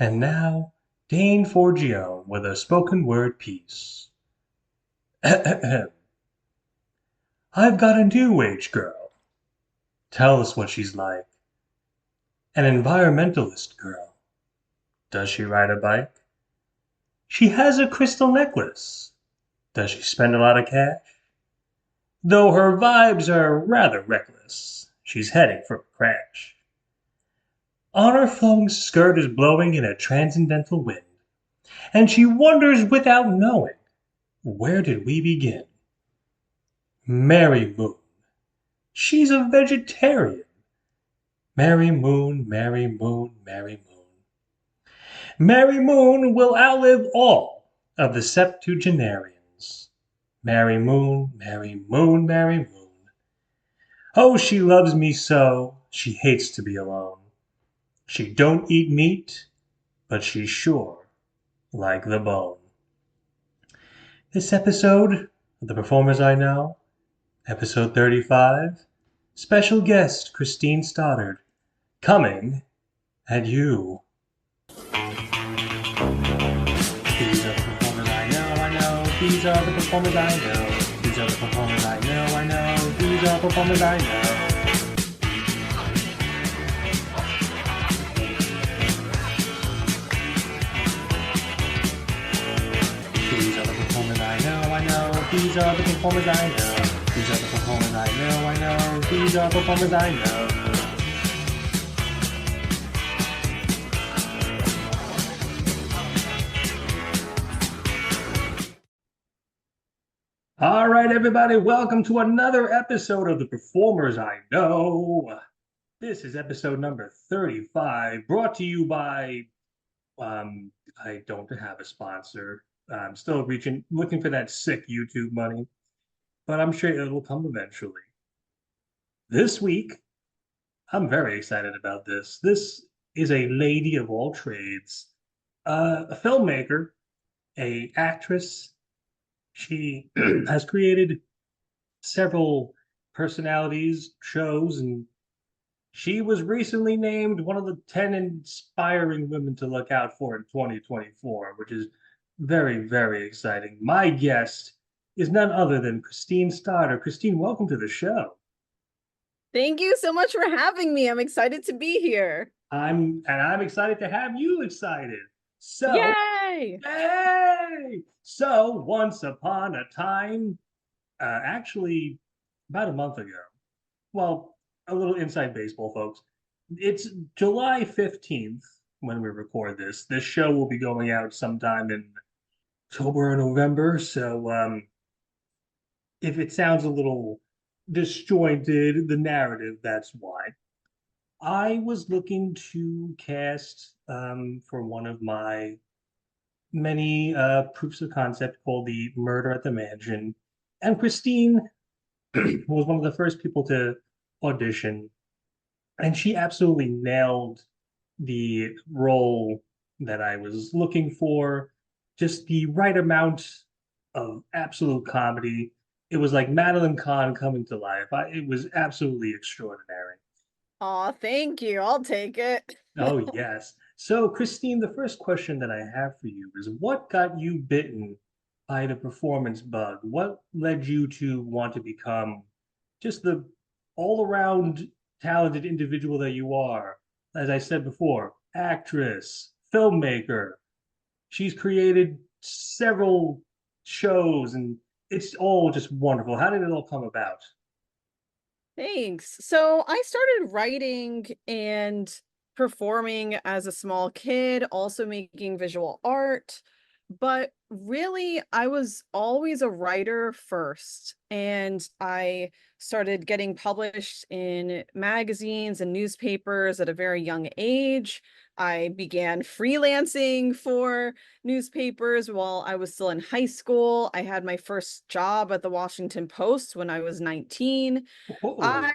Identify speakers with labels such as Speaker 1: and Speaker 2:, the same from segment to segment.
Speaker 1: And now, Dane Forgione with a spoken word piece. I've got a new wage girl. Tell us what she's like. An environmentalist girl. Does she ride a bike? She has a crystal necklace. Does she spend a lot of cash? Though her vibes are rather reckless, she's heading for a crash. On her flowing skirt is blowing in a transcendental wind, and she wonders without knowing, where did we begin? Mary Moon. She's a vegetarian. Mary Moon, Mary Moon, Mary Moon. Mary Moon will outlive all of the septuagenarians. Mary Moon, Mary Moon, Mary Moon. Oh, she loves me so, she hates to be alone. She don't eat meat, but she's sure like the bone. This episode of The Performers I Know, episode 35, special guest Christine Stoddard, coming at you. These are the performers I know, I know. These are the performers I know. These are the performers I know, I know. These are performers I know. These are the performers I know, I know. These are the performers I know. These are the performers I know, I know. These are performers I know. All right, everybody, welcome to another episode of The Performers I Know. This is episode number 35, brought to you by, I don't have a sponsor. I'm still looking for that sick YouTube money, but I'm sure it'll come eventually. This week, I'm very excited about this. This is a lady of all trades, a filmmaker, a actress. She has created several personalities, shows, and she was recently named one of the 10 inspiring women to look out for in 2024, which is very, very exciting. My guest is none other than Christine Stoddard. Christine, welcome to the show.
Speaker 2: Thank you so much for having me. I'm excited to be here.
Speaker 1: I'm excited to have you excited. So,
Speaker 2: Yay!
Speaker 1: hey! So, once upon a time, actually about a month ago, well, a little inside baseball, folks. It's July 15th when we record this. This show will be going out sometime in October or November. So if it sounds a little disjointed, the narrative, that's why. I was looking to cast for one of my many proofs of concept called the Murder at the Mansion. And Christine was one of the first people to audition, and she absolutely nailed the role that I was looking for. Just the right amount of absolute comedy. It was like Madeline Kahn coming to life. It was absolutely extraordinary.
Speaker 2: Aw, thank you. I'll take it.
Speaker 1: Oh, yes. So, Christine, the first question that I have for you is what got you bitten by the performance bug? What led you to want to become just the all around talented individual that you are? As I said before, actress, filmmaker. She's created several shows and it's all just wonderful. How did it all come about?
Speaker 2: Thanks. So I started writing and performing as a small kid, also making visual art. But really, I was always a writer first. And I started getting published in magazines and newspapers at a very young age. I began freelancing for newspapers while I was still in high school. I had my first job at the Washington Post when I was 19.
Speaker 1: Oh,
Speaker 2: I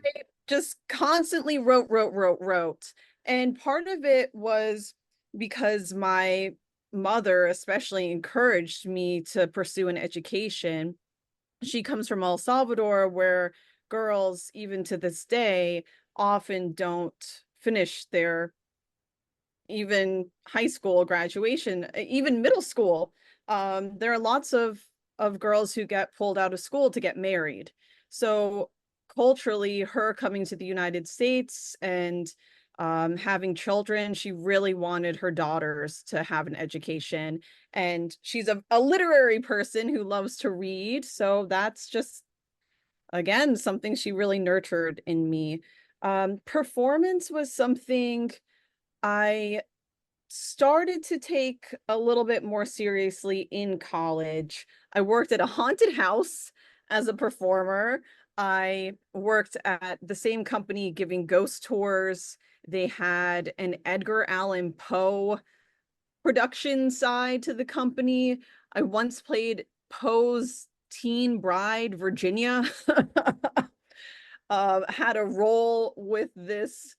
Speaker 2: just constantly wrote. And part of it was because my mother especially encouraged me to pursue an education. She comes from El Salvador, where girls, even to this day, often don't finish their even high school graduation, even middle school. There are lots of girls who get pulled out of school to get married. So culturally, her coming to the United States and having children, she really wanted her daughters to have an education. And she's a literary person who loves to read. So that's just, again, something she really nurtured in me. Performance was something I started to take a little bit more seriously in college. I worked at a haunted house as a performer. I worked at the same company giving ghost tours. They had an Edgar Allan Poe production side to the company. I once played Poe's teen bride, Virginia. Had a role with this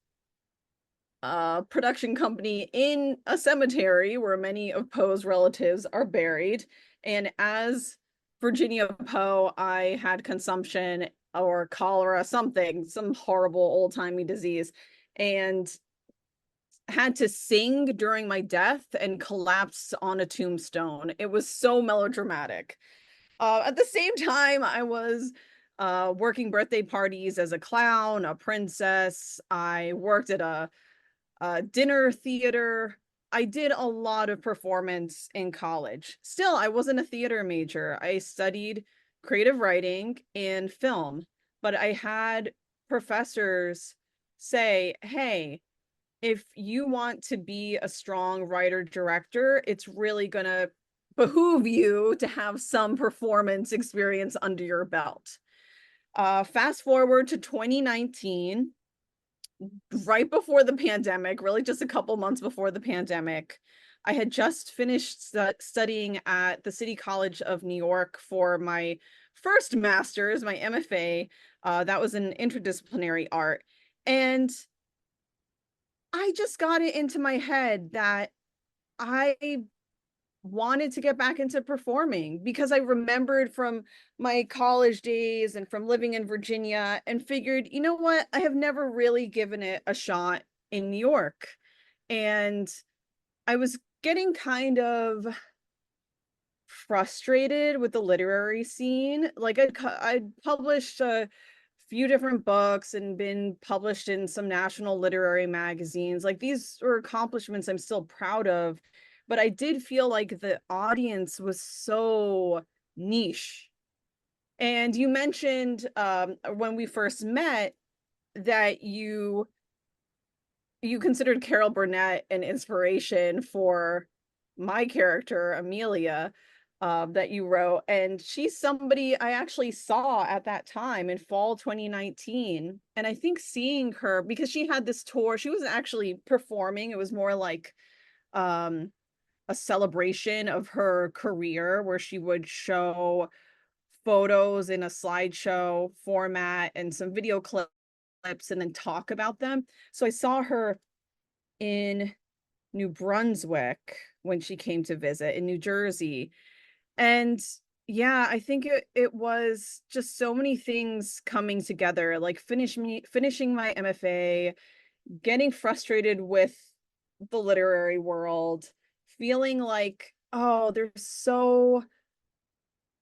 Speaker 2: production company in a cemetery where many of Poe's relatives are buried. And as Virginia Poe, I had consumption or cholera, something, some horrible old timey disease, and had to sing during my death and collapse on a tombstone. It was so melodramatic. At the same time, I was working birthday parties as a clown, a princess. I worked at a dinner theater. I did a lot of performance in college. Still, I wasn't a theater major. I studied creative writing and film, but I had professors say, hey, if you want to be a strong writer director, it's really going to behoove you to have some performance experience under your belt. Fast forward to 2019, right before the pandemic, really just a couple months before the pandemic. I had just finished studying at the City College of New York for my first master's, my MFA. That was in interdisciplinary art. And I just got it into my head that I wanted to get back into performing because I remembered from my college days and from living in Virginia and figured, you know what? I have never really given it a shot in New York. And I was getting kind of frustrated with the literary scene. Like I'd published a few different books and been published in some national literary magazines. Like these were accomplishments I'm still proud of, but I did feel like the audience was so niche. And you mentioned when we first met that you considered Carol Burnett an inspiration for my character, Amelia, that you wrote. And she's somebody I actually saw at that time in fall 2019. And I think seeing her, because she had this tour, she wasn't actually performing, it was more like um, a celebration of her career where she would show photos in a slideshow format and some video clips and then talk about them. So I saw her in New Brunswick when she came to visit in New Jersey. And yeah, I think it was just so many things coming together, like finishing my MFA, getting frustrated with the literary world, feeling like, oh,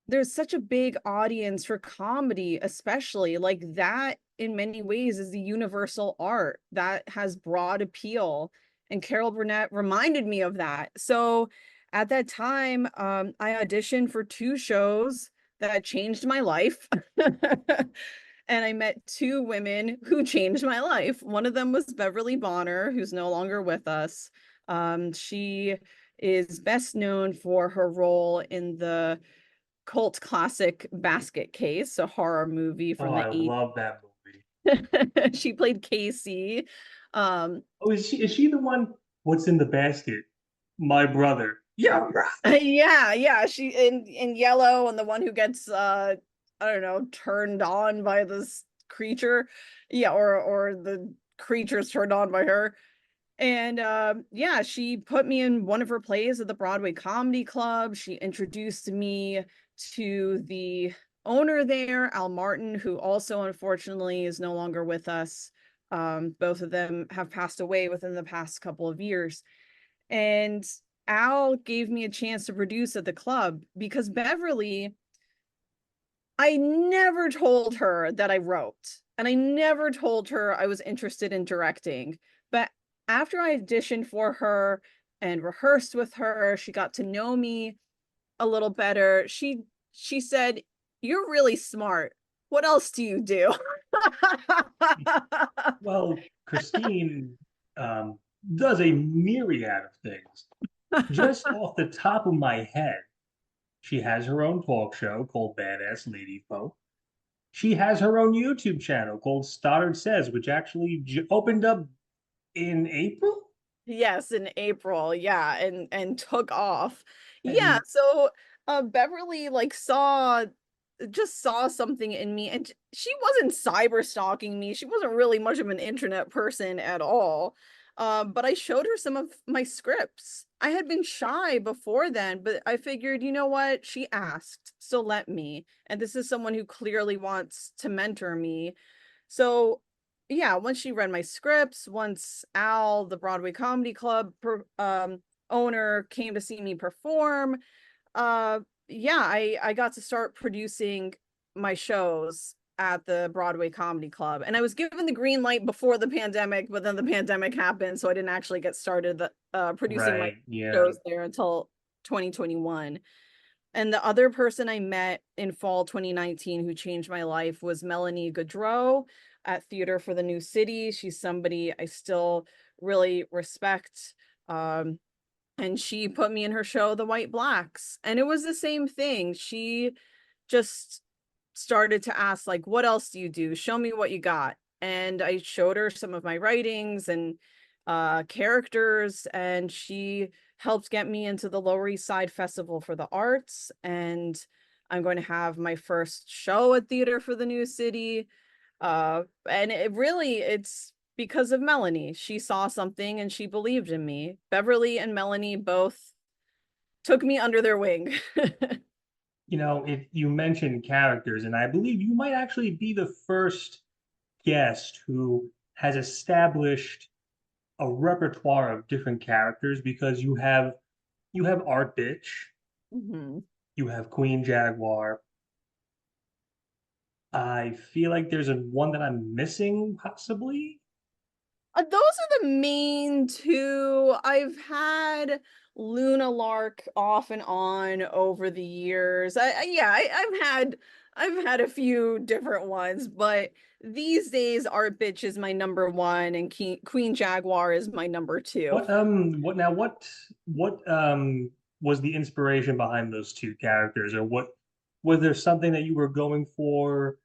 Speaker 2: there's such a big audience for comedy, especially like that in many ways is the universal art that has broad appeal. And Carol Burnett reminded me of that. So at that time, I auditioned for two shows that changed my life. And I met two women who changed my life. One of them was Beverly Bonner, who's no longer with us. She is best known for her role in the cult classic Basket Case, a horror movie
Speaker 1: Oh,
Speaker 2: from the
Speaker 1: I
Speaker 2: 80s.
Speaker 1: love that movie.
Speaker 2: She played Casey. Um,
Speaker 1: Oh, is she the one? What's in the basket? My brother. Yeah, bro.
Speaker 2: yeah, she in yellow and the one who gets I don't know, turned on by this creature. Yeah, or the creature's turned on by her. And yeah, she put me in one of her plays at the Broadway Comedy Club. She introduced me to the owner there, Al Martin, who also unfortunately is no longer with us. Both of them have passed away within the past couple of years. And Al gave me a chance to produce at the club because Beverly, I never told her that I wrote, and I never told her I was interested in directing. But after I auditioned for her and rehearsed with her, she got to know me a little better. She said, "You're really smart. What else do you do?"
Speaker 1: Well, Christine um, does a myriad of things. Just off the top of my head, she has her own talk show called Badass Lady Folk. She has her own YouTube channel called Stoddard Says, which actually opened up in April.
Speaker 2: Yes, in April. Yeah, and took off. Yeah,
Speaker 1: And
Speaker 2: so Beverly like saw something in me, and she wasn't cyber stalking me. She wasn't really much of an internet person at all. But I showed her some of my scripts. I had been shy before then, but I figured, you know what? She asked, so let me. And this is someone who clearly wants to mentor me. So yeah, once she read my scripts, once Al, the Broadway Comedy Club owner, came to see me perform, uh, yeah, I got to start producing my shows at the Broadway Comedy Club. And I was given the green light before the pandemic, but then the pandemic happened, so I didn't actually get started producing my
Speaker 1: right, yeah.
Speaker 2: shows there until 2021. And the other person I met in fall 2019 who changed my life was Melanie Gaudreau at Theater for the New City. She's somebody I still really respect. And she put me in her show, The White Blacks. And it was the same thing. She just started to ask, like, what else do you do? Show me what you got. And I showed her some of my writings and characters, and she helped get me into the Lower East Side Festival for the Arts. And I'm going to have my first show at Theater for the New City. And it's because of Melanie. She saw something and she believed in me. Beverly and Melanie both took me under their wing.
Speaker 1: If you mentioned characters, and I believe you might actually be the first guest who has established a repertoire of different characters because you have Art Bitch,
Speaker 2: Mhm.
Speaker 1: you have Queen Jaguar. I feel like there's one that I'm missing, possibly.
Speaker 2: Those are the main two. I've had Luna Lark off and on over the years. Yeah, I've had a few different ones, but these days Art Bitch is my number one and Queen Jaguar is my number two.
Speaker 1: What was the inspiration behind those two characters, or what was there something that you were going for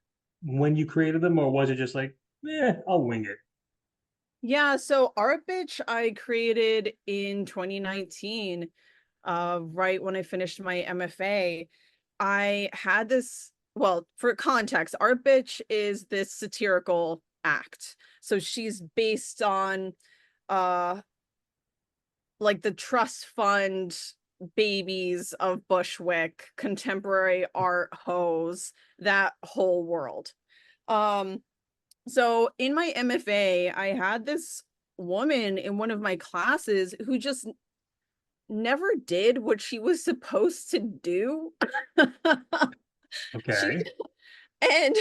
Speaker 1: when you created them, or was it just like, I'll wing it?
Speaker 2: Yeah, so Art Bitch I created in 2019, right when I finished my MFA. I had this, well, for context, Art Bitch is this satirical act. So she's based on uh like the trust fund babies of Bushwick, contemporary art hoes, that whole world. Um so in my MFA, I had this woman in one of my classes who just never did what she was supposed to do. She
Speaker 1: Okay.
Speaker 2: and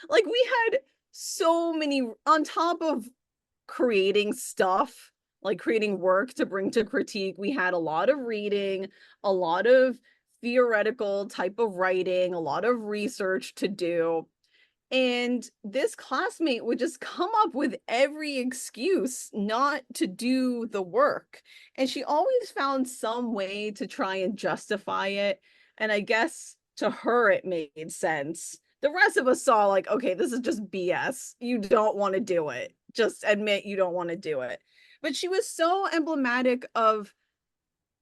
Speaker 2: like we had so many on top of creating stuff, like creating work to bring to critique, we had a lot of reading, a lot of theoretical type of writing, a lot of research to do. And this classmate would just come up with every excuse not to do the work. And she always found some way to try and justify it. And I guess to her, it made sense. The rest of us saw, like, okay, this is just BS. You don't want to do it. Just admit you don't want to do it. But she was so emblematic of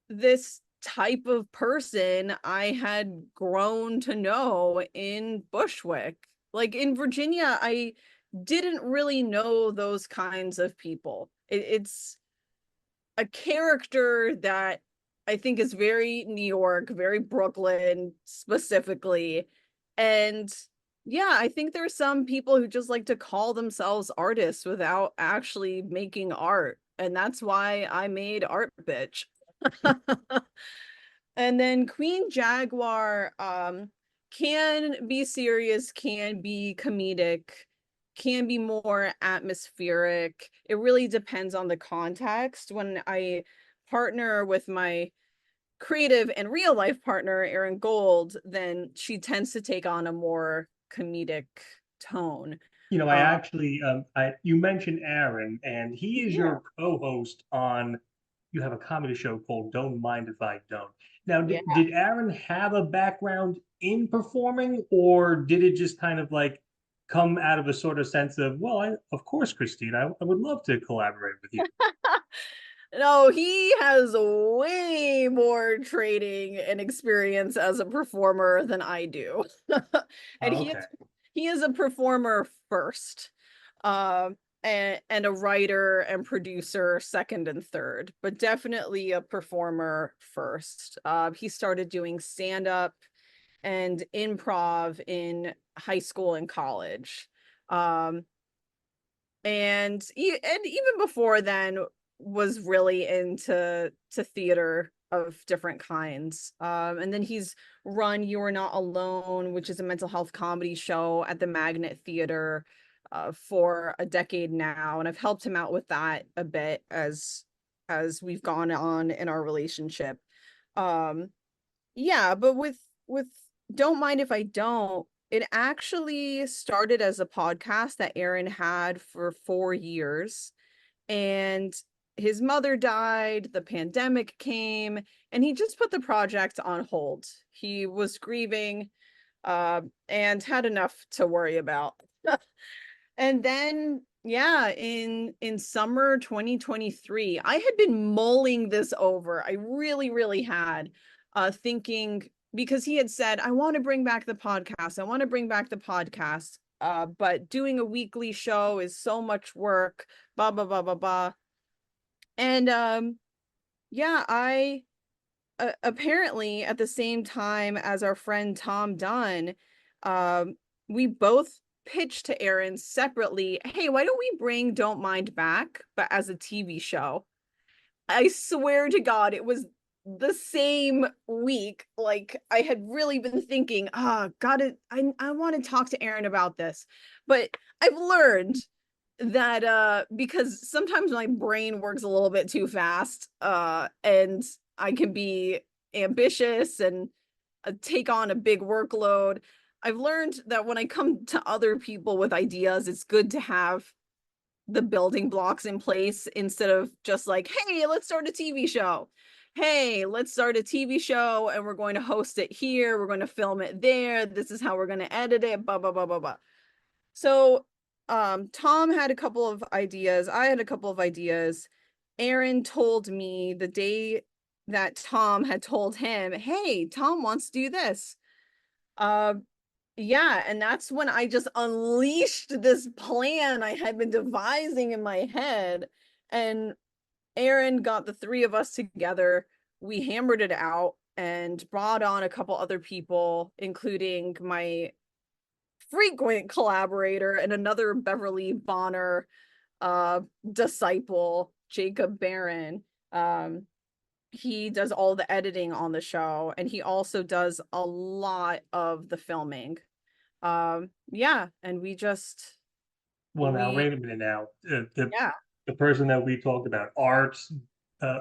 Speaker 2: this type of person I had grown to know in Bushwick. Like in Virginia, I didn't really know those kinds of people. It's a character that I think is very New York, very Brooklyn specifically. And Yeah, I think there's some people who just like to call themselves artists without actually making art. And that's why I made Art Bitch. And then Queen Jaguar can be serious, can be comedic, can be more atmospheric. It really depends on the context. When I partner with my creative and real life partner, Erin Gold, then she tends to take on a more comedic tone.
Speaker 1: I
Speaker 2: Uh,
Speaker 1: actually, you mentioned Aaron, and he is
Speaker 2: yeah,
Speaker 1: your co-host on. You have a comedy show called "Don't Mind If I Don't." Now,
Speaker 2: yeah.
Speaker 1: did Aaron have a background in performing, or did it just kind of like come out of a sort of sense of, well, of course, Christine, I would love to collaborate with you.
Speaker 2: No, he has way more training and experience as a performer than I do. And
Speaker 1: Okay.
Speaker 2: he is a performer first. And a writer and producer second and third, but definitely a performer first. He started doing stand-up and improv in high school and college. Um, and even before then was really into theater of different kinds. And then he's run You Are Not Alone, which is a mental health comedy show at the Magnet Theater for a decade now, and I've helped him out with that a bit as we've gone on in our relationship. um yeah, but with Don't Mind If I Don't, it actually started as a podcast that Aaron had for 4 years. And his mother died, the pandemic came, and he just put the project on hold. He was grieving, and had enough to worry about. And then, yeah, in summer 2023, I had been mulling this over. I really, really had, thinking, because he had said, I want to bring back the podcast. I want to bring back the podcast. But doing a weekly show is so much work, blah, blah, blah, blah, blah. And yeah, I apparently at the same time as our friend Tom Dunn, um, we both pitched to Aaron separately, hey, why don't we bring Don't Mind back, but as a TV show? I swear to God, it was the same week. Like I had really been thinking, got it. I want to talk to Aaron about this. But I've learned that because sometimes my brain works a little bit too fast, and I can be ambitious and take on a big workload. I've learned that when I come to other people with ideas, it's good to have the building blocks in place instead of just like, hey, let's start a TV show. Hey, let's start a TV show and we're going to host it here. We're going to film it there. This is how we're going to edit it, blah, blah, blah, blah, blah. So, Tom had a couple of ideas. I had a couple of ideas. Aaron told me the day that Tom had told him, hey, Tom wants to do this. Uh, yeah, and that's when I just unleashed this plan I had been devising in my head. And Aaron got the three of us together. We hammered it out and brought on a couple other people, including my frequent collaborator and another Beverly Bonner uh disciple, Jacob Barron. He does all the editing on the show, and he also does a lot of the filming. Yeah, and
Speaker 1: Well, now
Speaker 2: we
Speaker 1: wait a minute. Now,
Speaker 2: yeah.
Speaker 1: the person that we talked about, Art, uh,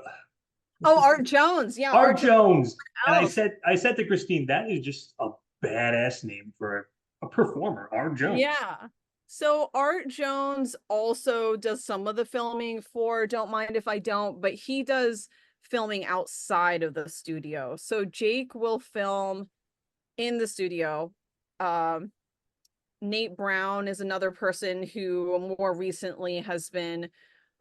Speaker 1: what's
Speaker 2: Oh,
Speaker 1: his
Speaker 2: Art
Speaker 1: name?
Speaker 2: Jones. Yeah,
Speaker 1: Art
Speaker 2: Art Jones
Speaker 1: Jones. And
Speaker 2: else.
Speaker 1: I said to Christine, that is just a badass name for a performer, Art Jones.
Speaker 2: Yeah. So Art Jones also does some of the filming for Don't Mind If I Don't, but he does filming outside of the studio. So Jake will film in the studio. Um, Nate Brown is another person who more recently has been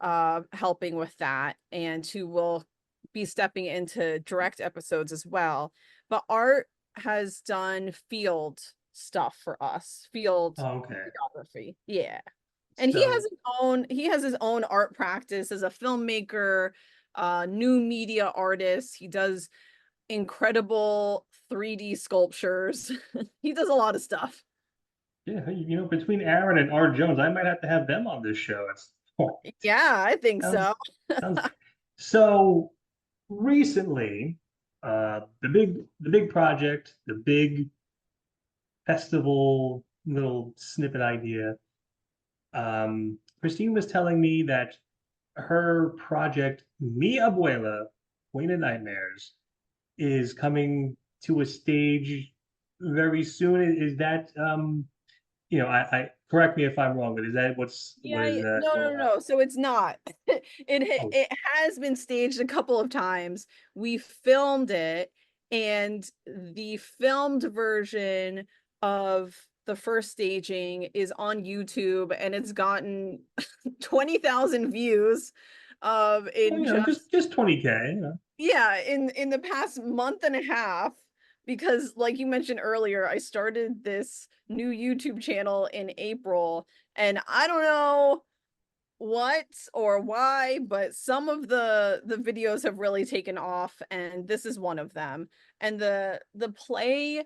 Speaker 2: helping with that and who will be stepping into direct episodes as well. But Art has done field stuff for us, field
Speaker 1: Okay.
Speaker 2: photography. Yeah. And
Speaker 1: So,
Speaker 2: he has his own art practice as a filmmaker, new media artist. He does incredible 3D sculptures. He does a lot of stuff.
Speaker 1: Yeah, between Aaron and R. Jones, I might have to have them on this show at some point.
Speaker 2: Yeah, I think
Speaker 1: Sounds
Speaker 2: so.
Speaker 1: sounds so recently, the big project, the big festival little snippet idea. Christine was telling me that her project, Mi Abuela, Queen of Nightmares, is coming to a stage very soon. Is that I correct me if I'm wrong, but is that what
Speaker 2: Yeah,
Speaker 1: is
Speaker 2: no,
Speaker 1: going
Speaker 2: no,
Speaker 1: on?
Speaker 2: no. So it's not.
Speaker 1: Oh,
Speaker 2: It has been staged a couple of times. We filmed it, and the filmed version of the first staging is on YouTube, and it's gotten 20,000 views
Speaker 1: well,
Speaker 2: in
Speaker 1: just 20K,
Speaker 2: yeah, in the past month and a half, because like you mentioned earlier, I started this new YouTube channel in April, and I don't know what or why, but some of the videos have really taken off, and this is one of them. And the play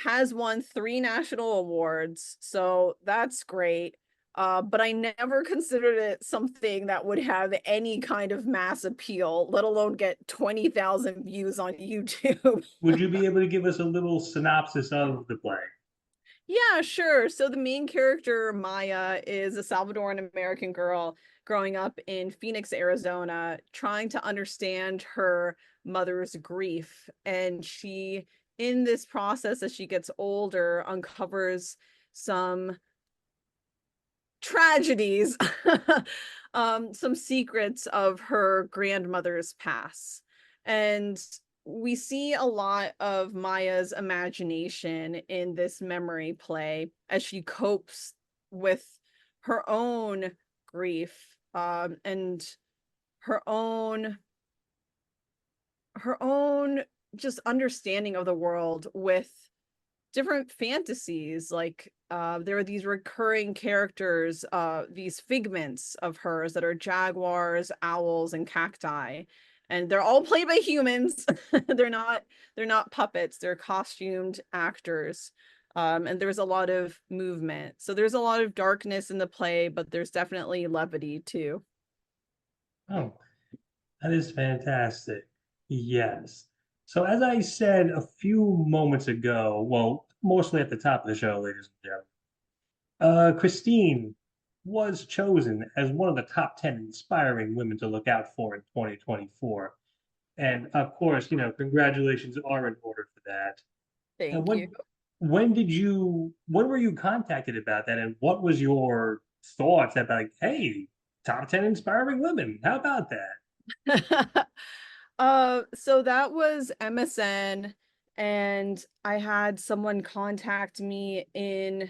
Speaker 2: has won 3 national awards, so that's great. But I never considered it something that would have any kind of mass appeal, let alone get 20,000 views on YouTube.
Speaker 1: Would you be able to give us a little synopsis of the play?
Speaker 2: Yeah, sure. So the main character, Maya, is a Salvadoran American girl growing up in Phoenix, Arizona, trying to understand her mother's grief. And she, in this process, as she gets older, uncovers some tragedies, some secrets of her grandmother's past. And we see a lot of Maya's imagination in this memory play as she copes with her own grief, and her own her own just understanding of the world with different fantasies. Like there are these recurring characters, these figments of hers that are jaguars, owls, and cacti, and they're all played by humans. they're not they're not puppets, they're costumed actors. And there's a lot of movement, so there's a lot of darkness in the play, but there's definitely levity too.
Speaker 1: Oh, that is fantastic. Yes. So as I said a few moments ago, well, mostly at the top of the show, ladies and gentlemen, Christine was chosen as one of the top 10 inspiring women to look out for in 2024. And of course, congratulations are in order for that. And
Speaker 2: Thank you.
Speaker 1: when were you contacted about that? And what was your thoughts about, like, hey, top 10 inspiring women? How about that?
Speaker 2: So that was MSN, and I had someone contact me in,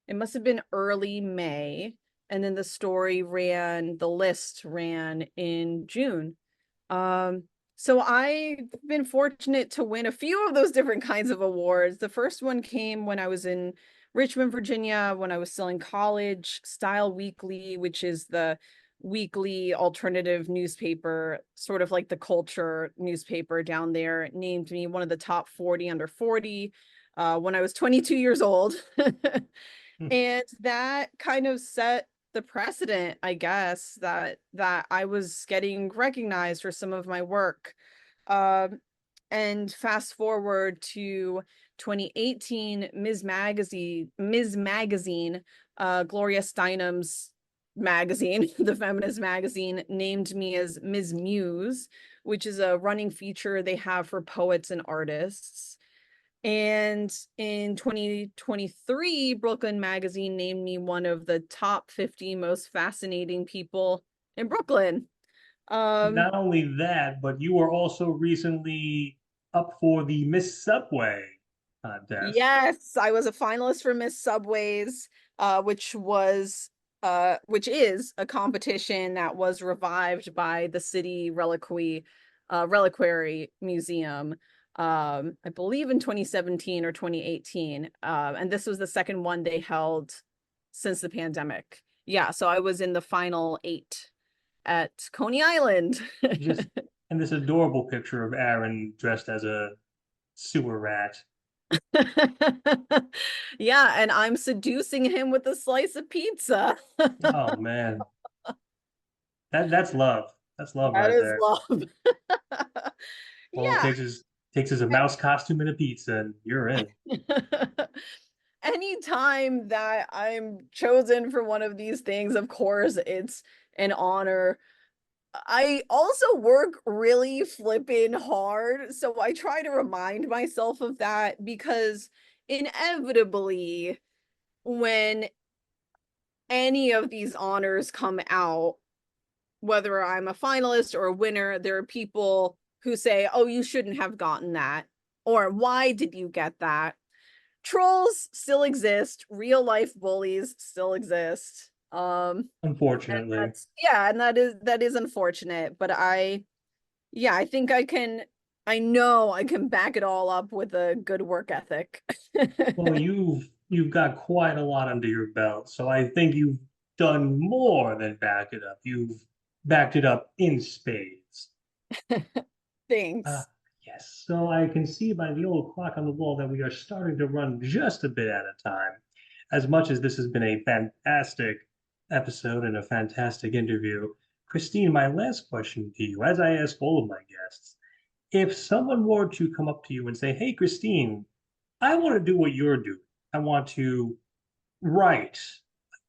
Speaker 2: it must have been early May, and then the list ran in June. Um, so I've been fortunate to win a few of those different kinds of awards. The first one came when I was in Richmond, Virginia, when I was still in college. Style Weekly, which is the weekly alternative newspaper, sort of like the culture newspaper down there, named me one of the top 40 under 40 when I was 22 years old.
Speaker 1: Hmm.
Speaker 2: And that kind of set the precedent, I guess, that I was getting recognized for some of my work. Um, and fast forward to 2018, Ms. Magazine, Gloria Steinem's magazine, the feminist magazine, named me as Ms. Muse, which is a running feature they have for poets and artists. And in 2023, Brooklyn Magazine named me one of the top 50 most fascinating people in Brooklyn. Um,
Speaker 1: Not only that, but you were also recently up for the Miss Subway contest.
Speaker 2: yes, I was a finalist for Miss Subways, which is a competition that was revived by the city reliquary museum, I believe in 2017 or 2018. And this was the second one they held since the pandemic. Yeah, so I was in the final 8 at Coney Island.
Speaker 1: Just and this adorable picture of Aaron dressed as a sewer rat.
Speaker 2: Yeah, and I'm seducing him with a slice of pizza.
Speaker 1: Oh man, that's love. That's love
Speaker 2: That
Speaker 1: right
Speaker 2: is
Speaker 1: there.
Speaker 2: love.
Speaker 1: All it
Speaker 2: Yeah.
Speaker 1: takes is a mouse costume and a pizza, and you're in.
Speaker 2: Anytime that I'm chosen for one of these things, of course, it's an honor. I also work really flippin' hard, so I try to remind myself of that because inevitably, when any of these honors come out, whether I'm a finalist or a winner, there are people who say, "Oh, you shouldn't have gotten that," or "Why did you get that?" Trolls still exist, real life bullies still exist. And
Speaker 1: Unfortunately.
Speaker 2: that's yeah, and that is unfortunate, but yeah, I think I know I can back it all up with a good work ethic.
Speaker 1: Well, you've got quite a lot under your belt, so I think you've done more than back it up. You've backed it up in spades. Uh,
Speaker 2: Thanks.
Speaker 1: yes, so I can see by the old clock on the wall that we are starting to run just a bit out of time. As much as this has been a fantastic episode and a fantastic interview, Christine, my last question to you, as I ask all of my guests, if someone were to come up to you and say, "Hey, Christine, I want to do what you're doing. I want to write.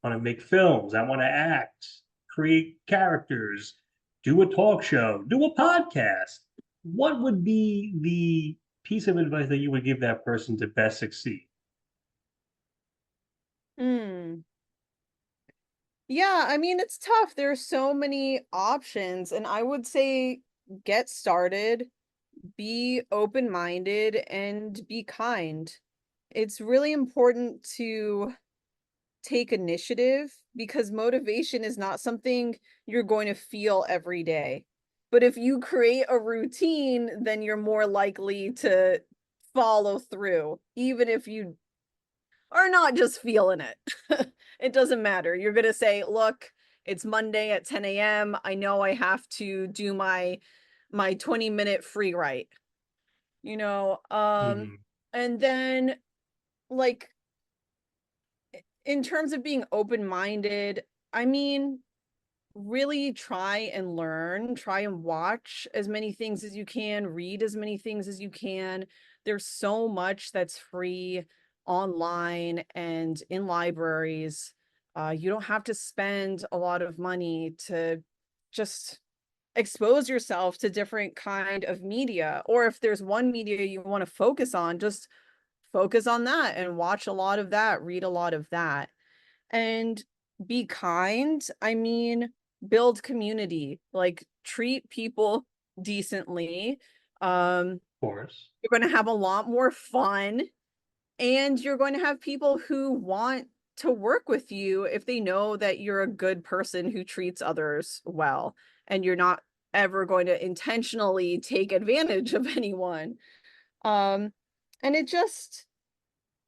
Speaker 1: I want to make films. I want to act, create characters, do a talk show, do a podcast." What would be the piece of advice that you would give that person to best succeed?
Speaker 2: Hmm. Yeah, I mean, it's tough. There's so many options, and I would say get started, be open-minded, and be kind. It's really important to take initiative because motivation is not something you're going to feel every day. But if you create a routine, then you're more likely to follow through, even if you are not just feeling it. It doesn't matter. You're going to say, "Look, it's Monday at 10 a.m. I know I have to do my 20-minute free write." You know,
Speaker 1: Hmm,
Speaker 2: and then like in terms of being open-minded, I mean, really try and learn, try and watch as many things as you can, read as many things as you can. There's so much that's free online and in libraries. You don't have to spend a lot of money to just expose yourself to different kind of media. Or if there's one media you want to focus on, just focus on that and watch a lot of that, read a lot of that. And be kind. I mean, build community, like treat people decently.
Speaker 1: of course.
Speaker 2: You're going to have a lot more fun, and you're going to have people who want to work with you if they know that you're a good person who treats others well and you're not ever going to intentionally take advantage of anyone. Um, and it just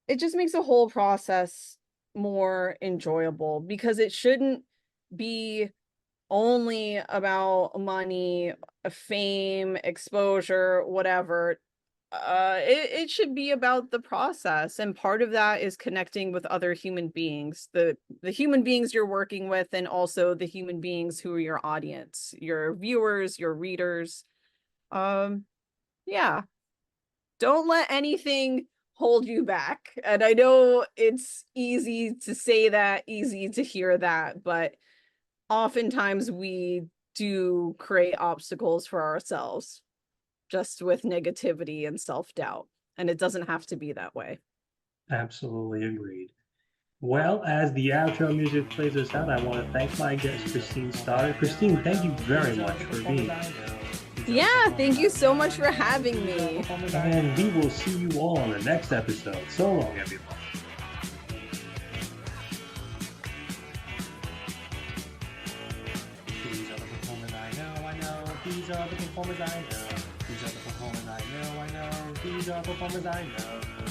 Speaker 2: makes the whole process more enjoyable because it shouldn't be only about money, fame, exposure, whatever. It should be about the process, and part of that is connecting with other human beings, the human beings you're working with, and also the human beings who are your audience, your viewers, your readers. Um, yeah, don't let anything hold you back. And I know it's easy to say that, easy to hear that, but oftentimes we do create obstacles for ourselves just with negativity and self-doubt. And it doesn't have to be that way.
Speaker 1: Absolutely agreed. Well, as the outro music plays us out, I want to thank my guest, Christine Stoddard. Christine, thank you very much for being here.
Speaker 2: Yeah, thank you so much for having me.
Speaker 1: And we will see you all on the next episode. So long, everyone. These are the performers I know. These are the performers I know. These are the performers I know. These are performers I know.